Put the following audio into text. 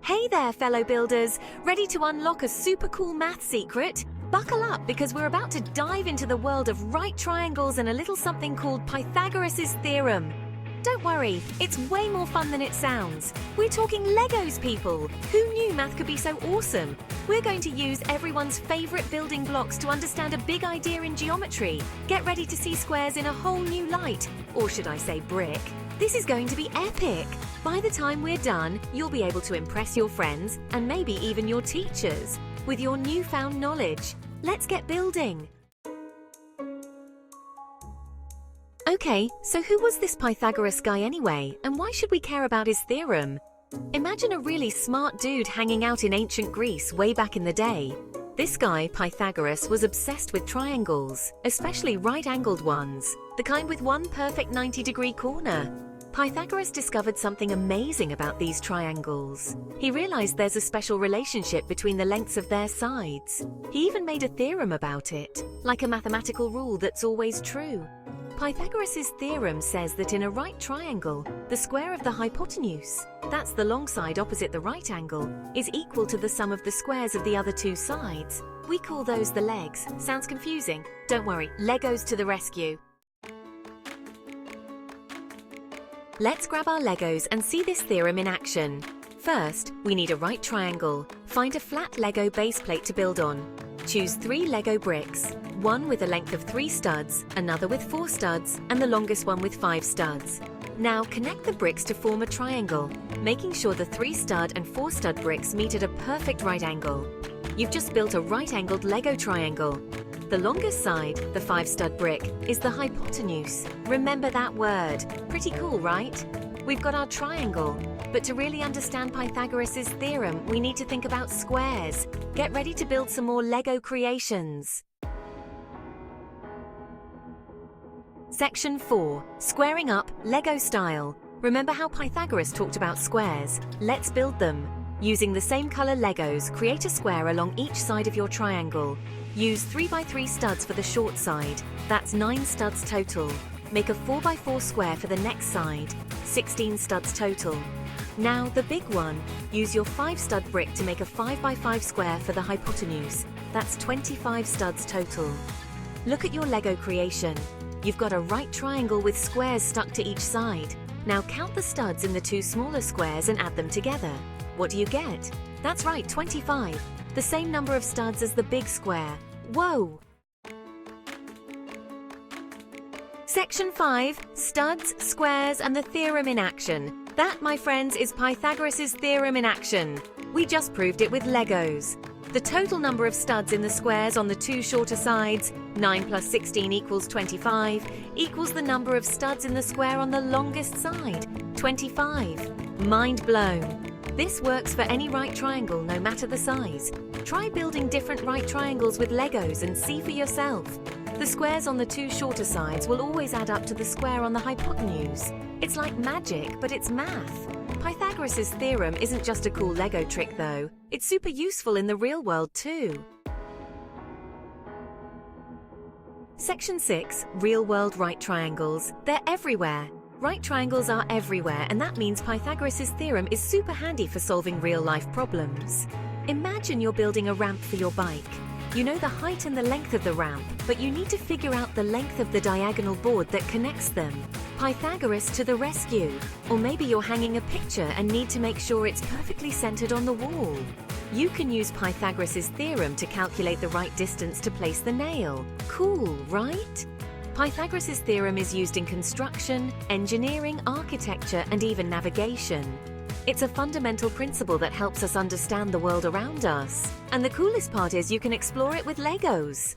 Hey there, fellow builders! Ready to unlock a super cool math secret? Buckle up because we're about to dive into the world of right triangles and a little something called Pythagoras' theorem. Don't worry, it's way more fun than it sounds. We're talking Legos, people! Who knew math could be so awesome? We're going to use everyone's favorite building blocks to understand a big idea in geometry. Get ready to see squares in a whole new light. Or should I say brick? This is going to be epic! By the time we're done, you'll be able to impress your friends and maybe even your teachers with your newfound knowledge. Let's get building! Okay, so who was this Pythagoras guy anyway, and why should we care about his theorem? Imagine a really smart dude hanging out in ancient Greece way back in the day. This guy, Pythagoras, was obsessed with triangles, especially right-angled ones, the kind with one perfect 90-degree corner. Pythagoras discovered something amazing about these triangles. He realized there's a special relationship between the lengths of their sides. He even made a theorem about it, like a mathematical rule that's always true. Pythagoras' theorem says that in a right triangle, the square of the hypotenuse, that's the long side opposite the right angle, is equal to the sum of the squares of the other two sides. We call those the legs. Sounds confusing? Don't worry, Legos to the rescue. Let's grab our Legos and see this theorem in action. First, we need a right triangle. Find a flat Lego base plate to build on. Choose 3 Lego bricks, one with a length of 3 studs, another with 4 studs, and the longest one with 5 studs. Now connect the bricks to form a triangle, making sure the 3 stud and 4 stud bricks meet at a perfect right angle. You've just built a right-angled Lego triangle. The longest side, the 5 stud brick, is the hypotenuse. Remember that word. Pretty cool, right? We've got our triangle. But to really understand Pythagoras' theorem, we need to think about squares. Get ready to build some more Lego creations. Section 4. Squaring up, Lego style. Remember how Pythagoras talked about squares? Let's build them. Using the same color Legos, create a square along each side of your triangle. Use 3x3 studs for the short side. That's 9 studs total. Make a 4x4 square for the next side. 16 studs total. Now the big one. Use your 5 stud brick to make a 5x5 square for the hypotenuse. That's 25 studs total. Look at your Lego creation. You've got a right triangle with squares stuck to each side. Now count the studs in the 2 smaller squares and add them together. What do you get? That's right, 25. The same number of studs as the big square. Whoa! Section 5. Studs, squares, and the theorem in action. That, my friends, is Pythagoras' theorem in action. We just proved it with Legos. The total number of studs in the squares on the 2 shorter sides, 9 plus 16 equals 25, equals the number of studs in the square on the longest side, 25. Mind blown. This works for any right triangle, no matter the size. Try building different right triangles with Legos and see for yourself. The squares on the 2 shorter sides will always add up to the square on the hypotenuse. It's like magic, but it's math. Pythagoras' theorem isn't just a cool Lego trick, though. It's super useful in the real world, too. Section 6. Real-world right triangles. They're everywhere. Right triangles are everywhere, and that means Pythagoras' theorem is super handy for solving real-life problems. Imagine you're building a ramp for your bike. You know the height and the length of the ramp, but you need to figure out the length of the diagonal board that connects them. Pythagoras to the rescue. Or maybe you're hanging a picture and need to make sure it's perfectly centered on the wall. You can use Pythagoras' theorem to calculate the right distance to place the nail. Cool, right? Pythagoras' theorem is used in construction, engineering, architecture, and even navigation. It's a fundamental principle that helps us understand the world around us. And the coolest part is you can explore it with Legos.